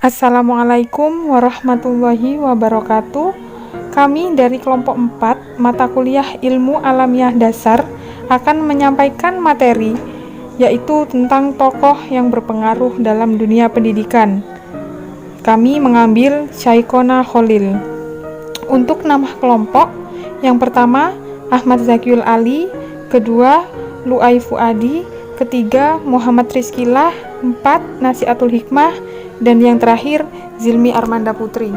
Assalamualaikum warahmatullahi wabarakatuh. Kami dari kelompok 4 mata kuliah Ilmu Alamiah Dasar akan menyampaikan materi yaitu tentang tokoh yang berpengaruh dalam dunia pendidikan. Kami mengambil Syekhona Khalil. Untuk nama kelompok, yang pertama Ahmad Zakiul Ali, kedua Lu'ai Fuadi, ketiga Muhammad Rizkillah, 4 Nasiatul Hikmah, dan yang terakhir Zilmi Armanda Putri.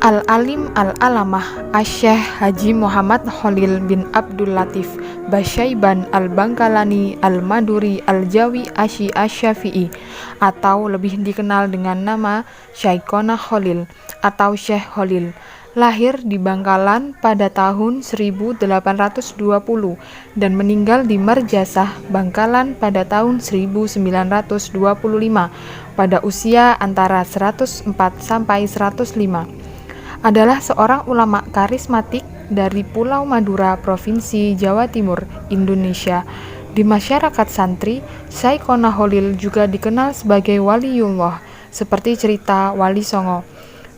Al-Alim Al-Alamah Asy-Syaikh Haji Muhammad Khalil bin Abdul Latif Basyaiban Al-Bangkalani Al-Maduri Al-Jawi Asy-Syafi'i atau lebih dikenal dengan nama Syekhona Khalil atau Syekh Khalil, lahir di Bangkalan pada tahun 1820 dan meninggal di Marjasah, Bangkalan pada tahun 1925 pada usia antara 104 sampai 105. Adalah seorang ulama karismatik dari Pulau Madura, Provinsi Jawa Timur, Indonesia. Di masyarakat santri, Syekhona Khalil juga dikenal sebagai waliullah, seperti cerita Wali Songo.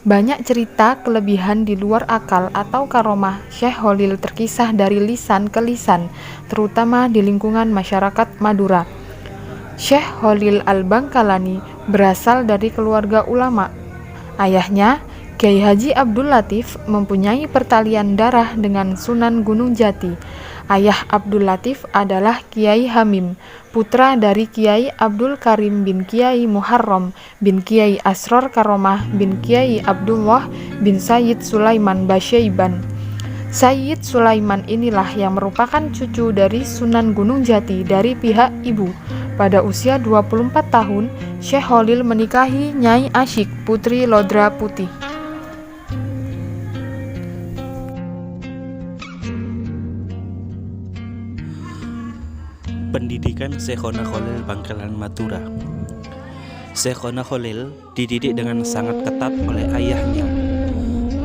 Banyak cerita kelebihan di luar akal atau karomah Syekh Khalil terkisah dari lisan ke lisan, terutama di lingkungan masyarakat Madura. Syekh Khalil Al-Bangkalani berasal dari keluarga ulama. Ayahnya, Kiai Haji Abdul Latif, mempunyai pertalian darah dengan Sunan Gunung Jati. Ayah Abdul Latif adalah Kiai Hamim, putra dari Kiai Abdul Karim bin Kiai Muharram bin Kiai Asror Karomah bin Kiai Abdullah bin Sayyid Sulaiman Basyaiban. Sayyid Sulaiman inilah yang merupakan cucu dari Sunan Gunung Jati dari pihak ibu. Pada usia 24 tahun, Syekh Khalil menikahi Nyai Asyik, putri Lodra Putih. Pendidikan Syekhona Khalil Bangkalan Madura. Syekhona Khalil dididik dengan sangat ketat oleh ayahnya.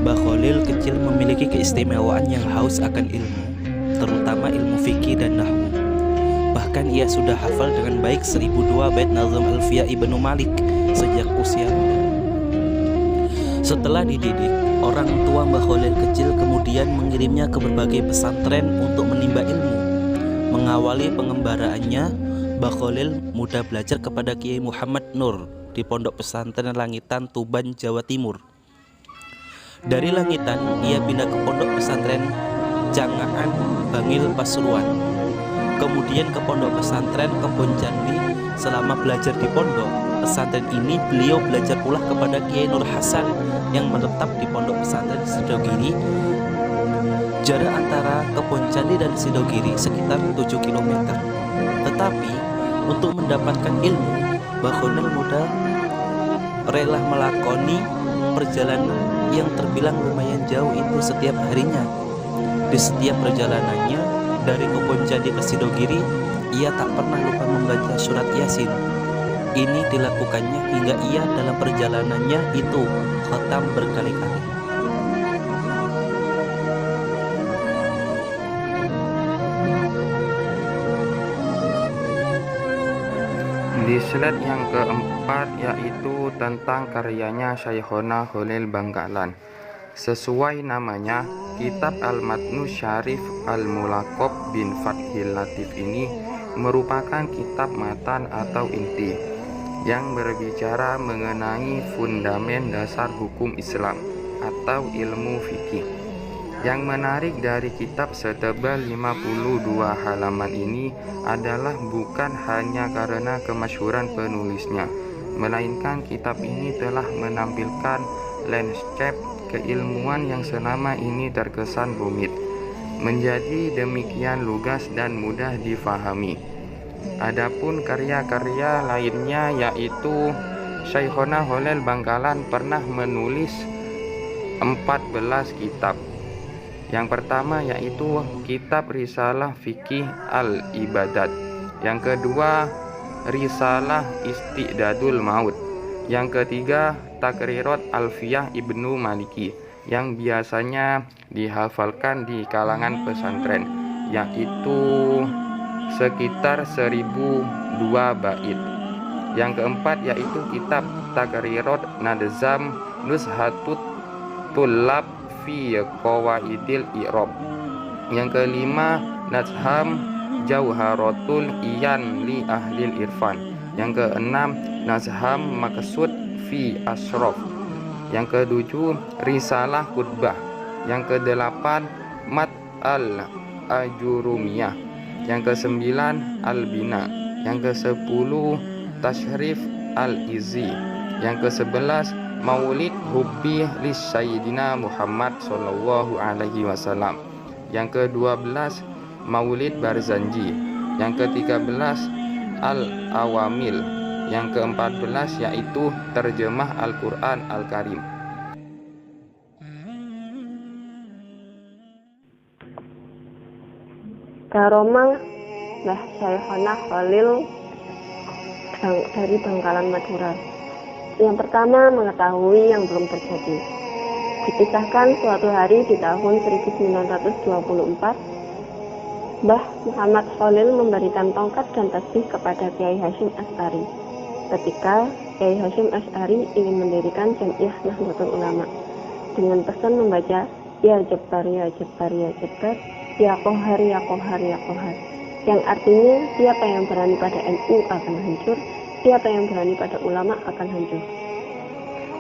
Mbah Khalil kecil memiliki keistimewaan yang haus akan ilmu, terutama ilmu fikih dan nahwu. Bahkan ia sudah hafal dengan baik 1002 bait Nazm Alfiyah Ibnu Malik sejak usia muda. Setelah dididik, orang tua Mbah Khalil kecil kemudian mengirimnya ke berbagai pesantren untuk menimba ilmu. Mengawali pengembaraannya, Mbah Khalil mudah belajar kepada Kiai Muhammad Nur di Pondok Pesantren Langitan, Tuban, Jawa Timur. Dari Langitan, ia pindah ke Pondok Pesantren Jangaan, Bangil, Pasuruan. Kemudian ke Pondok Pesantren Kebon Candi. Selama belajar di pondok pesantren ini, beliau belajar pula kepada Kiai Nur Hasan yang menetap di Pondok Pesantren Sidogiri. Jarak antara Kebon Candi dan Sidogiri sekitar 7 km. Tetapi untuk mendapatkan ilmu, Mbah Khalil muda rela melakoni perjalanan yang terbilang lumayan jauh itu setiap harinya. Di setiap perjalanannya dari Kebon Candi ke Sidogiri, ia tak pernah lupa membaca surat Yasin. Ini dilakukannya hingga ia dalam perjalanannya itu khatam berkali-kali. Di slide yang keempat yaitu tentang karyanya Syekhona Khalil Bangkalan. Sesuai namanya, kitab Al-Matnu Syarif Al-Mulaqab bin Fathil Latif ini merupakan kitab matan atau inti yang berbicara mengenai fundamen dasar hukum Islam atau ilmu fikih. Yang menarik dari kitab setebal 52 halaman ini adalah bukan hanya karena kemasyhuran penulisnya, melainkan kitab ini telah menampilkan landscape keilmuan yang selama ini terkesan rumit, menjadi demikian lugas dan mudah difahami. Adapun karya-karya lainnya yaitu Syekhona Khalil Bangkalan pernah menulis 14 kitab. Yang pertama yaitu kitab Risalah Fikih Al-Ibadat. Yang kedua Risalah Isti'dadul Maut. Yang ketiga, Takrirat Alfiyah Ibnu Maliki yang biasanya dihafalkan di kalangan pesantren, yaitu sekitar 1002 bait. Yang keempat yaitu kitab Takrirat Nadzam Nuzhatut Tullab fi Qawaidil I'rab. Yang kelima, Nazham Jauharatul Iyan li Ahlil Irfan. Yang keenam, Nazham Maqsud fi Ashraf. Yang ketujuh, Risalah Khutbah. Yang kedelapan, Mat al-Ajurumiyah. Yang kesembilan, Al-Bina. Yang kesepuluh, Tashrif al-Izzi. Yang kesebelas, Maulid Hubbi li Sayyidina Muhammad sallallahu alaihi wasallam. Yang ke-12, Maulid Barzanji. Yang ke-13, Al-Awamil. Yang ke-14 yaitu terjemah Al-Quran Al-Karim. Karomah Mbah Syaikhona Khalil dari Bangkalan Madura. Yang pertama, mengetahui yang belum terjadi. Dikisahkan suatu hari di tahun 1924, Mbah Muhammad Khalil memberikan tongkat dan tasbih kepada Kiai Hasyim Asy'ari ketika Kiai Hasyim Asy'ari ingin mendirikan Jamiah Nahdlatul Ulama dengan pesan membaca Ya Jabbar, Ya Jabbar, Ya Jabbar, Ya Qahar, Ya Qahar, Ya Qahar, yang artinya siapa yang berani pada NU akan hancur, siapa yang berani pada ulama akan hancur.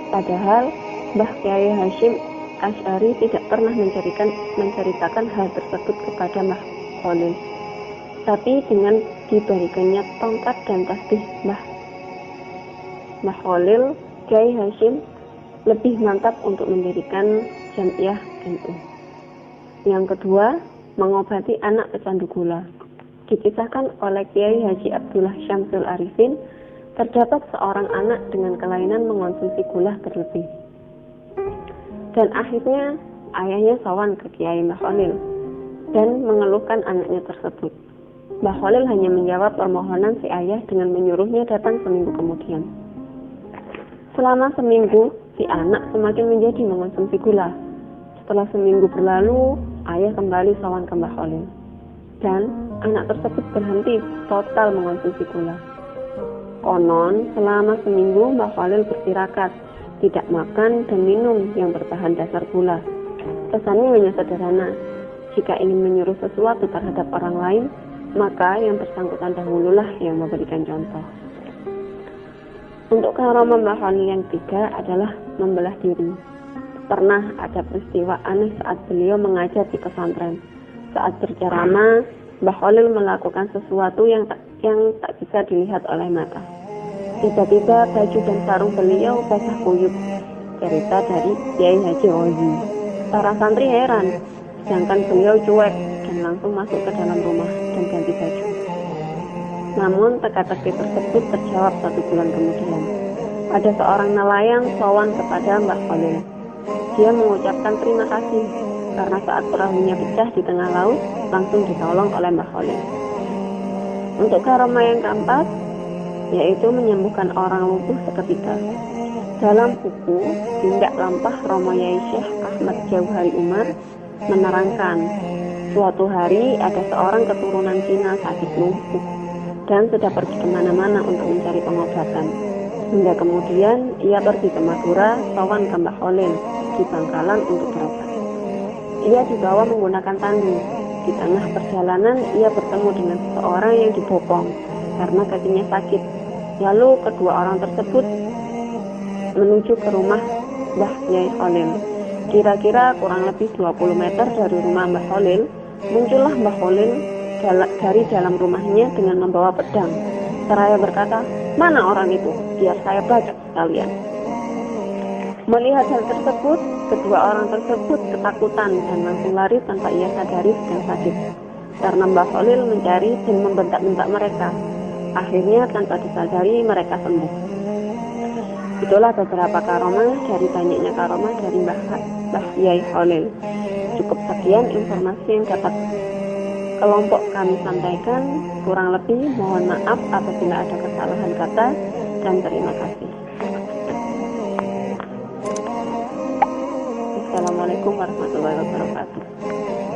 Padahal Mbah Kiai Hasyim Asy'ari tidak pernah menceritakan hal tersebut kepada Mbah Khalil. Tapi dengan diberikannya tongkat dan tasbih Mbah Khalil, Kiai Hasyim lebih mantap untuk mendirikan Jamiah NU. Yang kedua, mengobati anak pecandu gula. Dikisahkan oleh Kiai Haji Abdullah Syamsul Arifin, terdapat seorang anak dengan kelainan mengonsumsi gula berlebih. Dan akhirnya ayahnya sowan ke Kiai Mbah Khalil dan mengeluhkan anaknya tersebut. Mbah Khalil hanya menjawab permohonan si ayah dengan menyuruhnya datang seminggu kemudian. Selama seminggu, si anak semakin menjadi mengonsumsi gula. Setelah seminggu berlalu, ayah kembali sowan ke Mbah Khalil dan anak tersebut berhenti total mengonsumsi gula. Konon, selama seminggu Mbah Khalil bersirakat, tidak makan dan minum yang berbahan dasar gula. Pesannya hanya sederhana, jika ingin menyuruh sesuatu terhadap orang lain, maka yang bersangkutan dahululah yang memberikan contoh. Untuk karomah Mbah Khalil yang ketiga adalah membelah diri. Pernah ada peristiwa aneh saat beliau mengajar di pesantren. Saat berceramah, Mbah Khalil melakukan sesuatu yang tak bisa dilihat oleh mata. Tiba-tiba baju dan sarung beliau basah kuyup. Cerita dari Kiai Haji Ozi. Para santri heran, sedangkan beliau cuek dan langsung masuk ke dalam rumah dan ganti baju. Namun teka-teki tersebut terjawab 1 bulan kemudian. Ada seorang nelayan sowan kepada Mbah Khalil. Dia mengucapkan terima kasih karena saat perahunya pecah di tengah laut langsung ditolong oleh Mbah Khalil. Untuk karomah yang keempat, yaitu menyembuhkan orang lumpuh seketika. Dalam buku Tindak Lampah Romo Yai Syekh Ahmad Jauhari Umar menerangkan, suatu hari ada seorang keturunan Cina sakit lumpuh dan sudah pergi kemana-mana untuk mencari pengobatan. Hingga kemudian ia pergi ke Madura, sowan ke Mbah Khalil di Bangkalan untuk berobat. Ia dibawa menggunakan tandu. Di tengah perjalanan ia bertemu dengan seseorang yang dibopong karena kakinya sakit. Lalu kedua orang tersebut menuju ke rumah Mbah Yai Khalil. Kira-kira kurang lebih 20 meter dari rumah Mbah Khalil, muncullah Mbah Khalil dari dalam rumahnya dengan membawa pedang. Seraya berkata, "Mana orang itu? Biar saya bacok sekalian." Melihat hal tersebut, kedua orang tersebut ketakutan dan langsung lari tanpa ia sadari sedang sakit. Karena Mbah Khalil mencari dan membentak-bentak mereka. Akhirnya tanpa disadari mereka sembuh. Itulah beberapa karomah dari banyaknya karomah dari Mbah Yai Khalil. Cukup sekian informasi yang dapat kelompok kami sampaikan. Kurang lebih mohon maaf apabila ada kesalahan kata dan terima kasih. Wassalamualaikum warahmatullahi wabarakatuh.